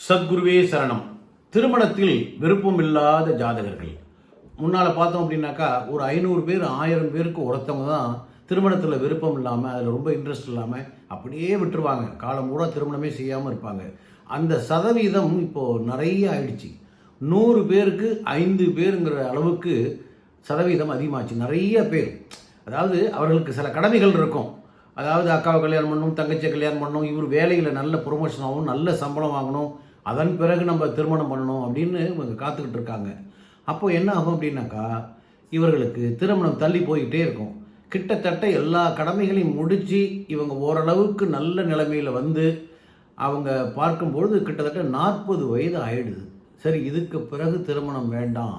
சத்குருவே சரணம். திருமணத்தில் விருப்பம் இல்லாத ஜாதகர்கள் முன்னால் பார்த்தோம் அப்படின்னாக்கா ஒரு 500 பேர் 1000 பேருக்கு ஒருத்தவங்க தான் திருமணத்தில் விருப்பம் இல்லாமல் அதில் ரொம்ப இன்ட்ரெஸ்ட் இல்லாமல் அப்படியே விட்டுருவாங்க. காலம் பூரா திருமணமே செய்யாமல் இருப்பாங்க. அந்த சதவீதம் இப்போது நிறைய ஆயிடுச்சு. 100 பேருக்கு 5 பேருங்கிற அளவுக்கு சதவீதம் அதிகமாச்சு. நிறைய பேர், அதாவது அவர்களுக்கு சில கடமைகள் இருக்கும். அதாவது அக்காவை கல்யாணம் பண்ணணும், தங்கச்சியை கல்யாணம் பண்ணணும், இவர் வேலையில் நல்ல ப்ரொமோஷன் ஆகணும், நல்ல சம்பளம் வாங்கணும், அதன் பிறகு நம்ம திருமணம் பண்ணணும் அப்படின்னு இவங்க காத்துக்கிட்டு இருக்காங்க. அப்போ என்ன ஆகும் அப்படின்னாக்கா, இவர்களுக்கு திருமணம் தள்ளி போய்கிட்டே இருக்கும். கிட்டத்தட்ட எல்லா கடமைகளையும் முடித்து இவங்க ஓரளவுக்கு நல்ல நிலைமையில் வந்து அவங்க பார்க்கும்பொழுது கிட்டத்தட்ட 40 வயது ஆயிடுது. சரி, இதுக்கு பிறகு திருமணம் வேண்டாம்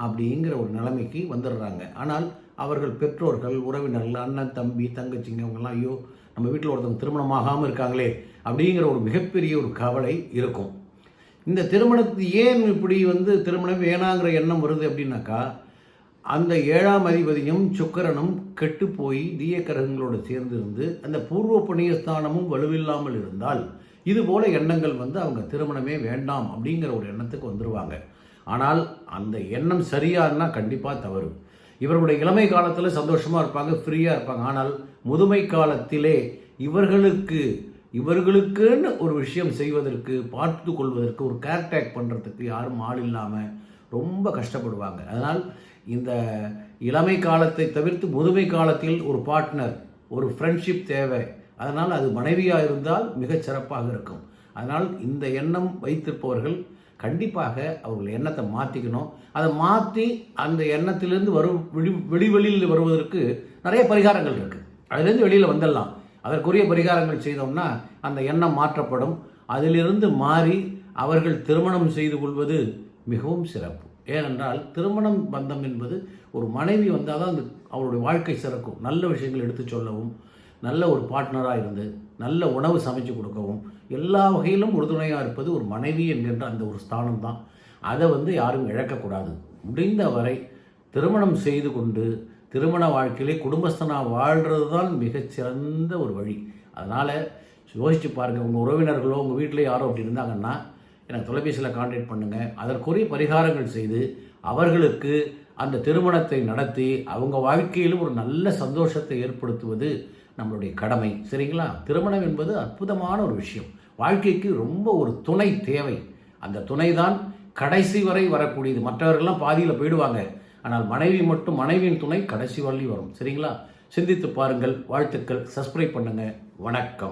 அப்படிங்கிற ஒரு நிலைமைக்கு வந்துடுறாங்க. ஆனால் அவர்கள் பெற்றோர்கள், உறவினர்கள், அண்ணன், தம்பி, தங்கச்சிங்க அவங்கெல்லாம் ஐயோ நம்ம வீட்டில் ஒருத்தவங்க திருமணம் ஆகாமல் இருக்காங்களே அப்படிங்கிற ஒரு மிகப்பெரிய ஒரு கவலை இருக்கும். இந்த திருமணத்து ஏன் இப்படி திருமணம் வேணாங்கிற எண்ணம் வருது அப்படின்னாக்கா, அந்த 7ஆம் அதிபதியும் சுக்கிரனும் கெட்டு போய் தீய கிரகங்களோடு சேர்ந்திருந்து அந்த பூர்வ புண்ணியஸ்தானமும் வலுவில்லாமல் இருந்தால் இதுபோல எண்ணங்கள் அவங்க திருமணமே வேண்டாம் அப்படிங்கிற ஒரு எண்ணத்துக்கு வந்துடுவாங்க. ஆனால் அந்த எண்ணம் சரியானா கண்டிப்பாக தவறு. இவர்களுடைய இளமை காலத்தில் சந்தோஷமாக இருப்பாங்க, ஃப்ரீயாக இருப்பாங்க. ஆனால் முதுமை காலத்திலே இவர்களுக்குன்னு ஒரு விஷயம் செய்வதற்கு, பார்த்து கொள்வதற்கு, ஒரு கேர்டேக் பண்ணுறதுக்கு யாரும் ஆள் இல்லாமல் ரொம்ப கஷ்டப்படுவாங்க. அதனால் இந்த இளமை காலத்தை தவிர்த்து முதுமை காலத்தில் ஒரு பார்ட்னர், ஒரு ஃப்ரெண்ட்ஷிப் தேவை. அதனால் அது மனைவியாக இருந்தால் மிகச் சிறப்பாக இருக்கும். அதனால் இந்த எண்ணம் வைத்திருப்பவர்கள் கண்டிப்பாக அவர்கள் எண்ணத்தை மாற்றிக்கணும். அதை மாற்றி அந்த எண்ணத்திலிருந்து வெளியில் வருவதற்கு நிறைய பரிகாரங்கள் இருக்குது. அதிலிருந்து வெளியில் வந்துடலாம். அதற்குரிய பரிகாரங்கள் செய்தோம்னா அந்த எண்ணம் மாற்றப்படும். அதிலிருந்து மாறி அவர்கள் திருமணம் செய்து கொள்வது மிகவும் சிறப்பு. ஏனென்றால் திருமணம் பந்தம் என்பது ஒரு மனைவி வந்தால் தான் அவருடைய வாழ்க்கை சிறக்கும். நல்ல விஷயங்கள் எடுத்து சொல்லவும், நல்ல ஒரு பார்ட்னராக இருந்து நல்ல உணவு சமைச்சு கொடுக்கவும், எல்லா வகையிலும் உறுதுணையாக இருப்பது ஒரு மனைவி என்கின்ற அந்த ஒரு ஸ்தானம் தான். அதை யாரும் இழக்கக்கூடாது. முடிந்த வரை திருமணம் செய்து கொண்டு திருமண வாழ்க்கையிலே குடும்பஸ்தனாக வாழ்கிறது தான் மிகச்சிறந்த ஒரு வழி. அதனால் யோசித்து பாருங்கள். உங்கள் உறவினர்களோ உங்கள் வீட்டில் யாரோ அப்படி இருந்தாங்கன்னா எனக்கு தொலைபேசியில் கான்டாக்ட் பண்ணுங்கள். அதற்குரிய பரிகாரங்கள் செய்து அவர்களுக்கு அந்த திருமணத்தை நடத்தி அவங்க வாழ்க்கையிலும் ஒரு நல்ல சந்தோஷத்தை ஏற்படுத்துவது நம்மளுடைய கடமை. சரிங்களா? திருமணம் என்பது அற்புதமான ஒரு விஷயம். வாழ்க்கைக்கு ரொம்ப ஒரு துணை தேவை. அந்த துணை தான் கடைசி வரை வரக்கூடியது. மற்றவர்கள்லாம் பாதியில் போயிடுவாங்க. ஆனால் மனைவியின் துணை கடைசி வரலையும் வரும். சரிங்களா? சிந்தித்து பாருங்கள். வாழ்த்துக்கள். சப்ஸ்கிரைப் பண்ணுங்கள். வணக்கம்.